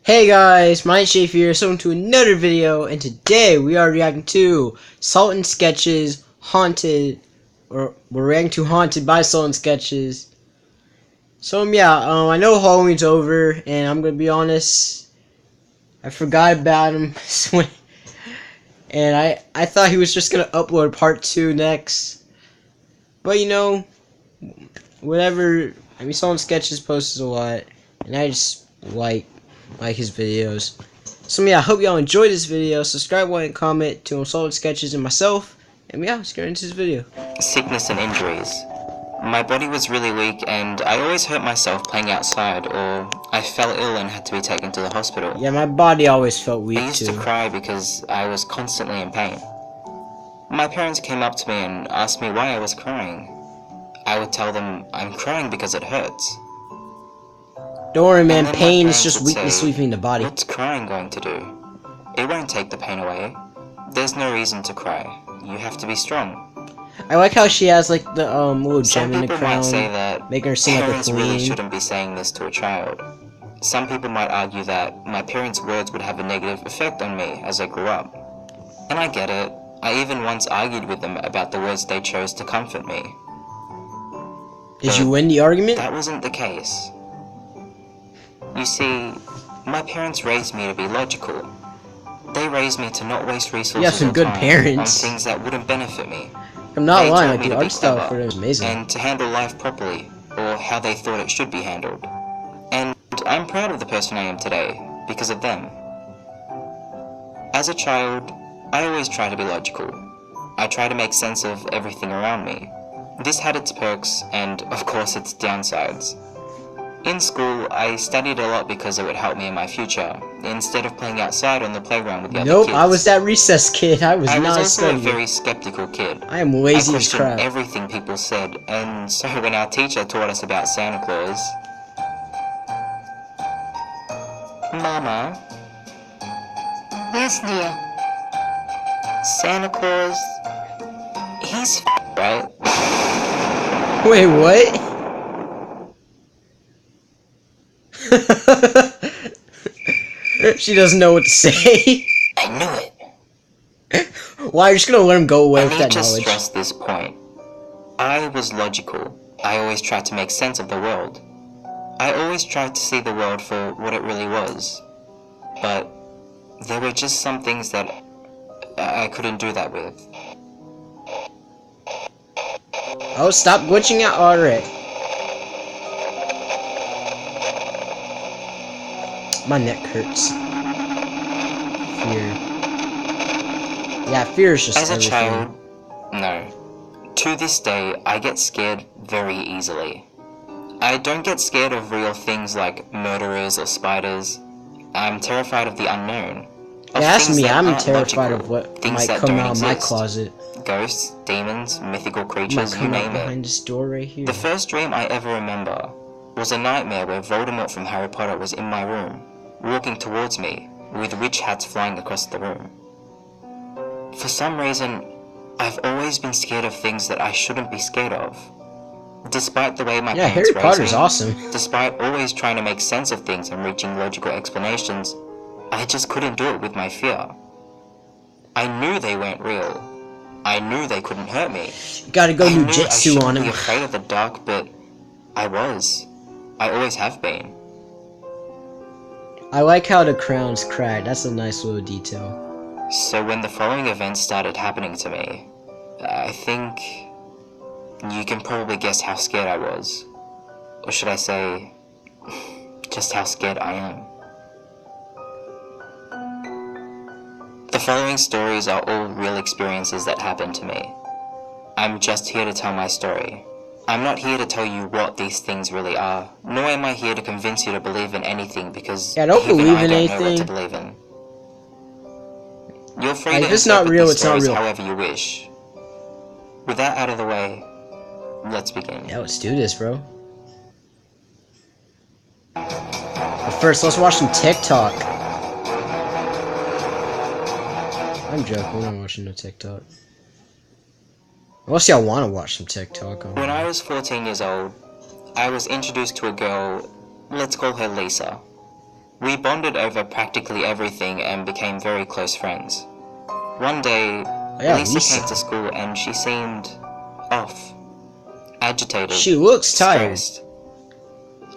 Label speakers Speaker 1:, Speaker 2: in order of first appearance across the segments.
Speaker 1: Hey guys, my name's Shafe here, so welcome to another video, and today we are reacting to Sultan Sketches Haunted, or we're reacting to Haunted by Sultan Sketches. So I know Halloween's over, and I'm gonna be honest, I forgot about him, and I thought he was just gonna upload part 2 next, but you know, whatever. I mean, Sultan Sketches posts a lot, and I just like his videos. So I hope y'all enjoyed this video. Subscribe, like, and comment to Sultan Sketches and myself. And let's get into this video.
Speaker 2: Sickness and injuries. My body was really weak and I always hurt myself playing outside, or I fell ill and had to be taken to the hospital.
Speaker 1: Yeah, my body always felt weak too.
Speaker 2: I used to cry because I was constantly in pain. My parents came up to me and asked me why I was crying. I would tell them I'm crying because it hurts.
Speaker 1: Don't worry, man, pain is just weakness leaving the body.
Speaker 2: What's crying going to do? It won't take the pain away. There's no reason to cry. You have to be strong.
Speaker 1: I like how she has like the little gem in the crown.
Speaker 2: Some people might say that
Speaker 1: making her seem like a
Speaker 2: parents
Speaker 1: queen.
Speaker 2: really shouldn't be saying this to a child. Some people might argue that my parents' words would have a negative effect on me as I grew up. And I get it. I even once argued with them about the words they chose to comfort me.
Speaker 1: Did you win the argument?
Speaker 2: That wasn't the case. You see, my parents raised me to be logical. They raised me to not waste resources
Speaker 1: You have some good parents
Speaker 2: on things that wouldn't benefit me.
Speaker 1: I'm not lying, like
Speaker 2: They
Speaker 1: the
Speaker 2: taught me
Speaker 1: art
Speaker 2: to be
Speaker 1: style
Speaker 2: clever
Speaker 1: for it is amazing.
Speaker 2: and to handle life properly, or how they thought it should be handled. And I'm proud of the person I am today, because of them. As a child, I always try to be logical. I try to make sense of everything around me. This had its perks, and of course its downsides. In school, I studied a lot because it would help me in my future, instead of playing outside on the playground with the other kids.
Speaker 1: Nope, I was that recess kid. I was not
Speaker 2: also
Speaker 1: studying.
Speaker 2: a very skeptical kid.
Speaker 1: I am lazy
Speaker 2: I
Speaker 1: as crap.
Speaker 2: questioned everything people said, and so when our teacher taught us about Santa Claus... Mama?
Speaker 3: Yes, dear.
Speaker 2: Santa Claus... He's right?
Speaker 1: Wait, what? She doesn't know what to say.
Speaker 2: I knew it.
Speaker 1: Why, you're just gonna let him go away with that
Speaker 2: I need to
Speaker 1: knowledge?
Speaker 2: stress this point. I was logical. I always tried to make sense of the world. I always tried to see the world for what it really was. But there were just some things that I couldn't do that with.
Speaker 1: Oh, stop glitching out already. My neck hurts. Fear. Yeah, fear is just
Speaker 2: As a
Speaker 1: everything.
Speaker 2: child, no. To this day, I get scared very easily. I don't get scared of real things like murderers or spiders. I'm terrified of the unknown.
Speaker 1: Yeah, that's me. I'm terrified of what might come out of my closet.
Speaker 2: Ghosts, demons, mythical
Speaker 1: Might
Speaker 2: creatures, you
Speaker 1: come out
Speaker 2: name
Speaker 1: behind
Speaker 2: it.
Speaker 1: this door right here.
Speaker 2: The first dream I ever remember was a nightmare where Voldemort from Harry Potter was in my room, walking towards me, with witch hats flying across the room. For some reason, I've always been scared of things that I shouldn't be scared of. Despite the way my
Speaker 1: Yeah,
Speaker 2: parents
Speaker 1: Harry
Speaker 2: raised
Speaker 1: Potter's
Speaker 2: me,
Speaker 1: awesome.
Speaker 2: despite always trying to make sense of things and reaching logical explanations, I just couldn't do it with my fear. I knew they weren't real. I knew they couldn't hurt me.
Speaker 1: You gotta go
Speaker 2: I knew I
Speaker 1: jujitsu on
Speaker 2: shouldn't
Speaker 1: him.
Speaker 2: be afraid of the dark, but I was. I always have been.
Speaker 1: I like how the crown's cracked. That's a nice little detail.
Speaker 2: So when the following events started happening to me, I think you can probably guess how scared I was. Or should I say, just how scared I am. The following stories are all real experiences that happened to me. I'm just here to tell my story. I'm not here to tell you what these things really are, nor am I here to convince you to believe in anything, because
Speaker 1: Yeah, don't
Speaker 2: even
Speaker 1: believe
Speaker 2: I
Speaker 1: in
Speaker 2: don't know what
Speaker 1: anything.
Speaker 2: to believe in. You're free
Speaker 1: Like,
Speaker 2: to
Speaker 1: if it's not
Speaker 2: interpret
Speaker 1: real,
Speaker 2: these
Speaker 1: it's not
Speaker 2: stories
Speaker 1: real.
Speaker 2: however you wish. With that out of the way, let's begin.
Speaker 1: Yeah, let's do this, bro. But first, let's watch some TikTok. I'm joking, I'm not watching no TikTok. Unless y'all want to watch some TikTok.
Speaker 2: When I was 14 years old, I was introduced to a girl, let's call her Lisa. We bonded over practically everything and became very close friends. One day,
Speaker 1: Yeah,
Speaker 2: Lisa
Speaker 1: Lisa.
Speaker 2: came to school and she seemed off, agitated,
Speaker 1: She looks tired.
Speaker 2: stressed.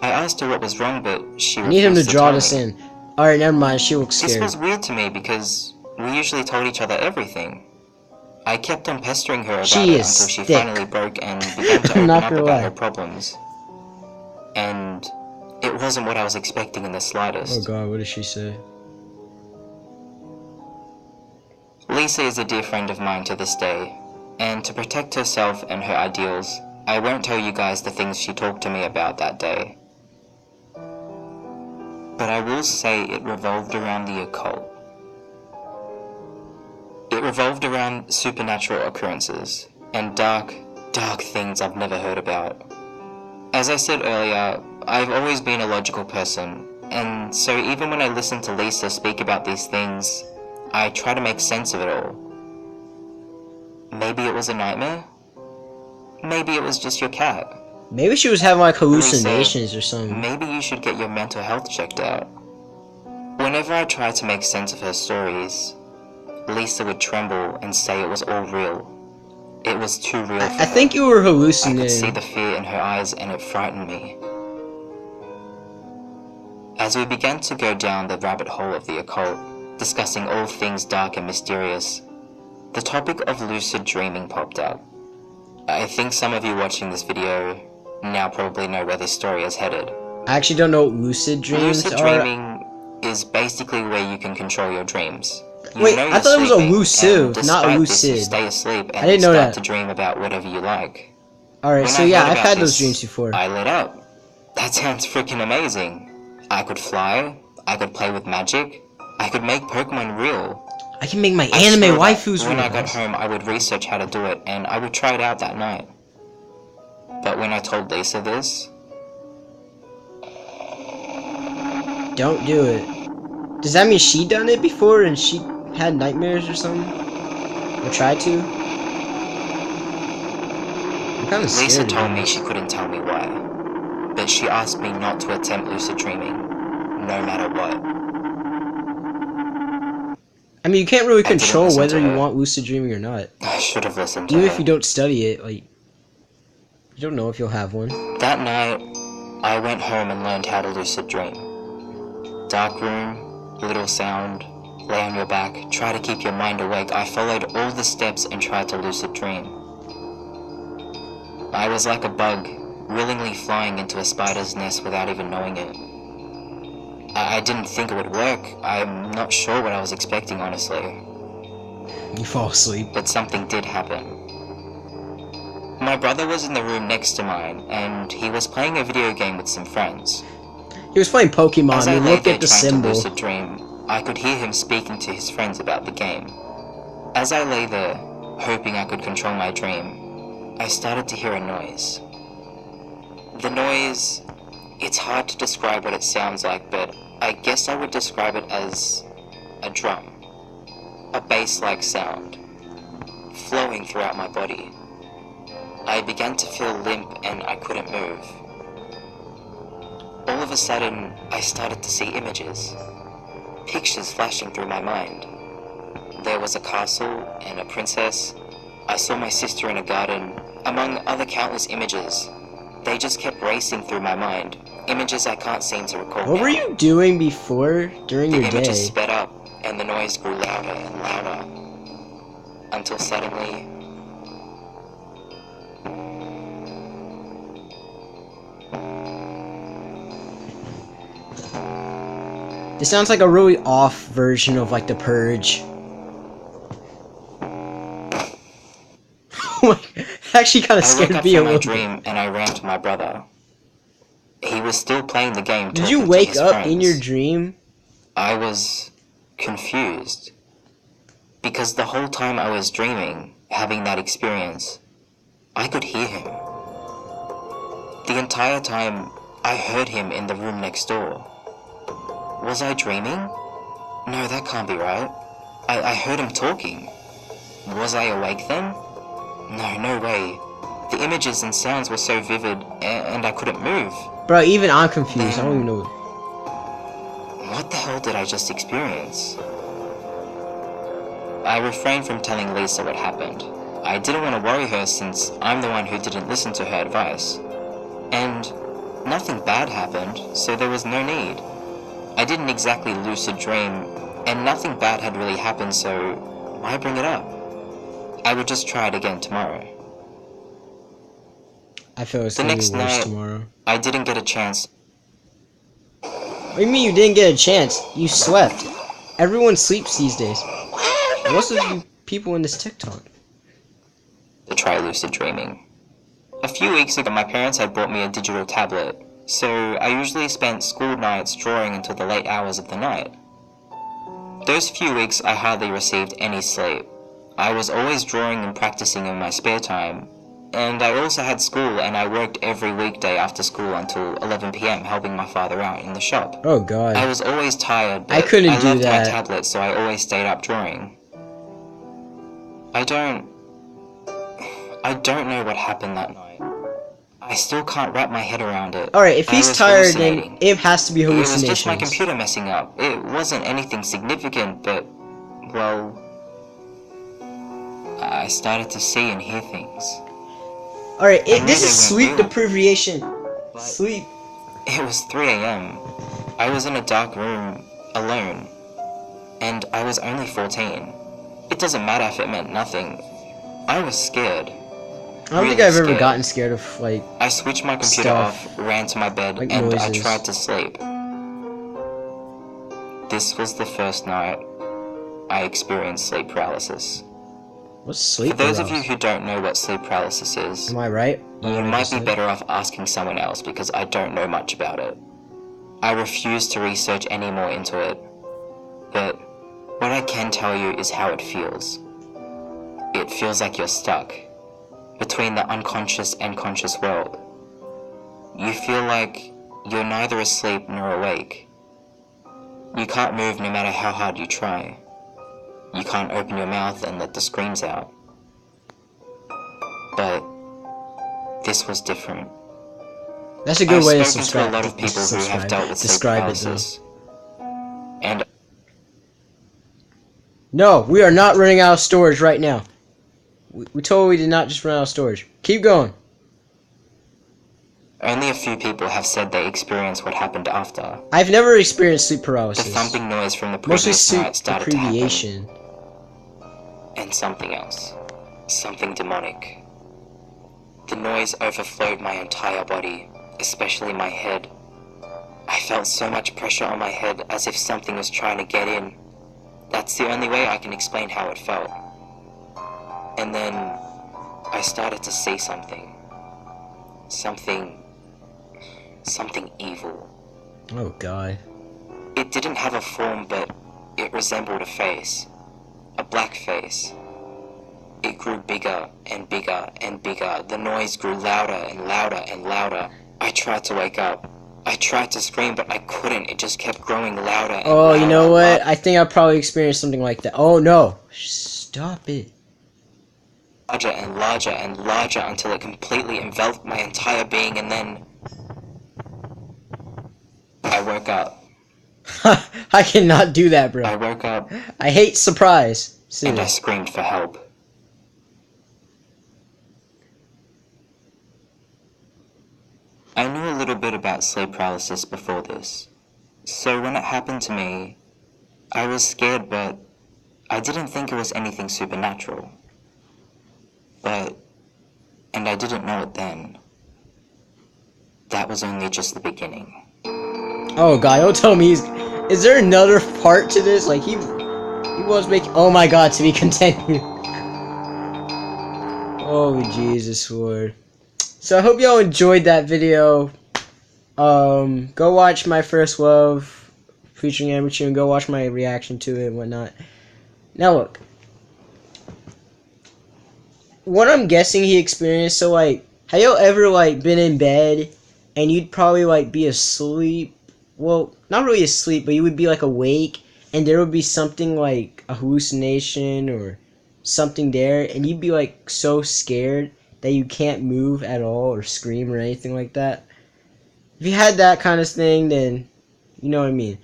Speaker 2: I asked her what was wrong, but she
Speaker 1: I need him to
Speaker 2: refused
Speaker 1: draw
Speaker 2: tell
Speaker 1: this
Speaker 2: me.
Speaker 1: in. Alright, never mind. She looks
Speaker 2: This
Speaker 1: scared.
Speaker 2: was weird to me because we usually told each other everything. I kept on pestering her about
Speaker 1: She
Speaker 2: it
Speaker 1: is
Speaker 2: until she
Speaker 1: thick.
Speaker 2: finally broke and began to
Speaker 1: I'm
Speaker 2: open
Speaker 1: not
Speaker 2: up
Speaker 1: gonna
Speaker 2: about
Speaker 1: lie.
Speaker 2: her problems. And it wasn't what I was expecting in the
Speaker 1: Oh
Speaker 2: slightest.
Speaker 1: god, what did she say?
Speaker 2: Lisa is a dear friend of mine to this day, and to protect herself and her ideals, I won't tell you guys the things she talked to me about that day. But I will say it revolved around the occult. It revolved around supernatural occurrences, and dark things I've never heard about. As I said earlier, I've always been a logical person, and so even when I listen to Lisa speak about these things, I try to make sense of it all. Maybe it was a nightmare? Maybe it was just your cat.
Speaker 1: Maybe she was having like hallucinations or something.
Speaker 2: Maybe you should get your mental health checked out. Whenever I tried to make sense of her stories, Lisa would tremble and say it was all real. It was too real for her.
Speaker 1: I think you were
Speaker 2: I could see
Speaker 1: hallucinating.
Speaker 2: the fear in her eyes and it frightened me. As we began to go down the rabbit hole of the occult, discussing all things dark and mysterious, the topic of lucid dreaming popped up. I think some of you watching this video now probably know where this story is headed.
Speaker 1: I actually don't know what lucid dreams
Speaker 2: Lucid
Speaker 1: are.
Speaker 2: dreaming is basically where you can control your dreams. You
Speaker 1: Wait,
Speaker 2: know
Speaker 1: I
Speaker 2: you're
Speaker 1: thought it was a
Speaker 2: sleeping,
Speaker 1: lucid,
Speaker 2: and
Speaker 1: not a
Speaker 2: despite this, you
Speaker 1: lucid.
Speaker 2: stay asleep and
Speaker 1: I didn't know
Speaker 2: start
Speaker 1: that.
Speaker 2: to dream about whatever you like.
Speaker 1: Alright,
Speaker 2: When
Speaker 1: so
Speaker 2: I
Speaker 1: yeah,
Speaker 2: heard
Speaker 1: I've
Speaker 2: about
Speaker 1: had those
Speaker 2: this,
Speaker 1: dreams before.
Speaker 2: I lit up. That sounds freaking amazing. I could fly, I could play with magic, I could make Pokemon real.
Speaker 1: I can make my
Speaker 2: I
Speaker 1: anime
Speaker 2: swear that
Speaker 1: waifus
Speaker 2: when
Speaker 1: real.
Speaker 2: I got home, I would research how to do it, and I would try it out that night. But when I told Lisa this,
Speaker 1: Don't do it. Does that mean she done it before and she had nightmares or something? Or tried to? I'm kind of scared.
Speaker 2: Lisa
Speaker 1: to be
Speaker 2: told me
Speaker 1: honest.
Speaker 2: she couldn't tell me why, but she asked me not to attempt lucid dreaming, no matter what.
Speaker 1: I mean, you can't really
Speaker 2: didn't
Speaker 1: control
Speaker 2: listen
Speaker 1: whether
Speaker 2: to
Speaker 1: you
Speaker 2: her.
Speaker 1: want lucid dreaming or not.
Speaker 2: I should have listened to
Speaker 1: Even
Speaker 2: her.
Speaker 1: if you don't study it, like, you don't know if you'll have one.
Speaker 2: That night, I went home and learned how to lucid dream. Dark room, little sound, lay on your back, try to keep your mind awake. I followed all the steps and tried to lucid dream. I was like a bug, willingly flying into a spider's nest without even knowing it. I didn't think it would work. I'm not sure what I was expecting, honestly.
Speaker 1: You fall asleep.
Speaker 2: But something did happen. My brother was in the room next to mine, and he was playing a video game with some friends.
Speaker 1: He was playing Pokemon.
Speaker 2: As
Speaker 1: I
Speaker 2: I
Speaker 1: mean,
Speaker 2: lay
Speaker 1: look
Speaker 2: there
Speaker 1: at the
Speaker 2: trying
Speaker 1: symbol.
Speaker 2: to lucid dream, I could hear him speaking to his friends about the game. As I lay there, hoping I could control my dream, I started to hear a noise. The noise, it's hard to describe what it sounds like, but I guess I would describe it as a drum. A bass-like sound, flowing throughout my body. I began to feel limp and I couldn't move. All of a sudden, I started to see images. Pictures flashing through my mind. There was a castle and a princess. I saw my sister in a garden, among other countless images. They just kept racing through my mind. Images I can't seem to recall
Speaker 1: What
Speaker 2: now.
Speaker 1: were you doing before, during
Speaker 2: The
Speaker 1: your
Speaker 2: images
Speaker 1: day?
Speaker 2: sped up, and the noise grew louder and louder. Until suddenly...
Speaker 1: This sounds like a really off version of like The Purge. Actually kind of
Speaker 2: I
Speaker 1: scared
Speaker 2: woke up
Speaker 1: me a
Speaker 2: from my
Speaker 1: little bit.
Speaker 2: dream and I ran to my brother. He was still playing the game.
Speaker 1: Did you
Speaker 2: talking to
Speaker 1: wake
Speaker 2: his
Speaker 1: up in
Speaker 2: friends.
Speaker 1: your dream?
Speaker 2: I was confused. Because the whole time I was dreaming, having that experience, I could hear him. The entire time, I heard him in the room next door. Was I dreaming? No, that can't be right. I heard him talking. Was I awake then? No way. The images and sounds were so vivid, and I couldn't move.
Speaker 1: Bro, even I'm confused. I don't even know.
Speaker 2: What the hell did I just experience? I refrained from telling Lisa what happened. I didn't want to worry her since I'm the one who didn't listen to her advice. And nothing bad happened, so there was no need. I didn't exactly lucid dream, and nothing bad had really happened, so why bring it up? I would just try it again tomorrow.
Speaker 1: I feel it's
Speaker 2: The
Speaker 1: gonna be
Speaker 2: next
Speaker 1: worse
Speaker 2: night,
Speaker 1: tomorrow.
Speaker 2: I didn't get a chance.
Speaker 1: What do you mean you didn't get a chance? You slept. Everyone sleeps these days. Most of you people in this TikTok.
Speaker 2: To try lucid dreaming. A few weeks ago, my parents had bought me a digital tablet, so I usually spent school nights drawing until the late hours of the night. Those few weeks, I hardly received any sleep. I was always drawing and practicing in my spare time, and I also had school, and I worked every weekday after school until 11 PM helping my father out in the shop.
Speaker 1: Oh god.
Speaker 2: I was always tired, but
Speaker 1: I couldn't do
Speaker 2: loved
Speaker 1: that.
Speaker 2: my tablet, so I always stayed up drawing. I don't know what happened that night. I still can't wrap my head around it.
Speaker 1: Alright, if
Speaker 2: I
Speaker 1: he's
Speaker 2: was
Speaker 1: tired, then
Speaker 2: hallucinating.
Speaker 1: it has to be
Speaker 2: It was
Speaker 1: hallucinations.
Speaker 2: just my computer messing up. It wasn't anything significant, but, well, I started to see and hear things.
Speaker 1: Alright,
Speaker 2: I knew
Speaker 1: this
Speaker 2: they
Speaker 1: is
Speaker 2: weren't
Speaker 1: sleep
Speaker 2: real.
Speaker 1: deprivation.
Speaker 2: But
Speaker 1: Sleep.
Speaker 2: it was 3 AM. I was in a dark room, alone, and I was only 14. It doesn't matter if it meant nothing. I was scared.
Speaker 1: I don't think
Speaker 2: Really
Speaker 1: I've ever
Speaker 2: scared.
Speaker 1: gotten scared of, like,
Speaker 2: I switched my computer
Speaker 1: Stuff.
Speaker 2: off, ran to my bed,
Speaker 1: Like
Speaker 2: and I
Speaker 1: noises.
Speaker 2: tried to sleep. This was the first night I experienced sleep paralysis.
Speaker 1: what's sleep
Speaker 2: For those of you
Speaker 1: paralysis?
Speaker 2: who don't know what sleep paralysis is,
Speaker 1: Am I right?
Speaker 2: you might be better off asking someone else because I don't know much about it. I refuse to research any more into it, but what I can tell you is how it feels. It feels like you're stuck between the unconscious and conscious world. You feel like you're neither asleep nor awake. You can't move no matter how hard you try. You can't open your mouth and let the screams out. But this was different.
Speaker 1: That's a good
Speaker 2: I've
Speaker 1: way to
Speaker 2: spoken
Speaker 1: subscribe.
Speaker 2: to a lot of people who have dealt with sleep
Speaker 1: Describe it, though.
Speaker 2: paralysis. And
Speaker 1: No, we are not running out of storage right now. We totally did not just run out of storage. Keep going.
Speaker 2: only a few people have said they experienced what happened after.
Speaker 1: I've never experienced sleep
Speaker 2: The
Speaker 1: paralysis.
Speaker 2: thumping noise from the
Speaker 1: Mostly
Speaker 2: previous
Speaker 1: sleep
Speaker 2: night started to happen.
Speaker 1: deprivation.
Speaker 2: And something else. Something demonic. The noise overflowed my entire body, especially my head. I felt so much pressure on my head as if something was trying to get in. That's the only way I can explain how it felt. And then I started to see something. Something evil.
Speaker 1: Oh god.
Speaker 2: It didn't have a form, but it resembled a face. A black face. It grew bigger and bigger and bigger. The noise grew louder and louder and louder. I tried to wake up. I tried to scream, but I couldn't. It just kept growing louder and
Speaker 1: Oh,
Speaker 2: louder.
Speaker 1: you know what? I think I probably experienced something like that. Oh no. Stop it.
Speaker 2: Larger and larger and larger until it completely enveloped my entire being, and then I woke up.
Speaker 1: I cannot do that,
Speaker 2: I
Speaker 1: bro.
Speaker 2: woke up
Speaker 1: I hate surprise.
Speaker 2: and I
Speaker 1: Seriously.
Speaker 2: screamed for help. I knew a little bit about sleep paralysis before this, so when it happened to me, I was scared, but I didn't think it was anything supernatural. And I didn't know it then. That was only just the beginning.
Speaker 1: Oh god, don't tell me he's... Is there another part to this? Like, he was making... Oh my god, to be continued. Oh, Jesus Lord. So I hope y'all enjoyed that video. Go watch My First Love featuring Amateur and go watch my reaction to it and whatnot. Now look. What I'm guessing he experienced, so like, have y'all ever like been in bed and you'd probably like be asleep? Well, not really asleep, but you would be like awake and there would be something like a hallucination or something there and you'd be like so scared that you can't move at all or scream or anything like that. If you had that kind of thing, then you know what I mean.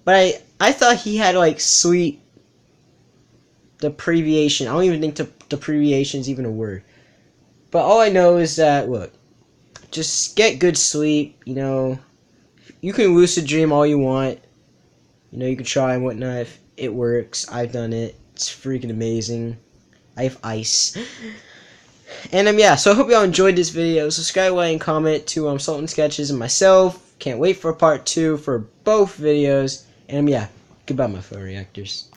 Speaker 1: But I thought he had like sweet deprivation. I don't even think deprivation is even a word. But all I know is that, look, just get good sleep, you know. You can lucid dream all you want. You know, you can try and whatnot if it works. I've done it. It's freaking amazing. I have ice. And yeah, so I hope y'all enjoyed this video. Subscribe, like, and comment to Sultan Sketches and myself. Can't wait for part 2 for both videos. And yeah, goodbye my phone reactors.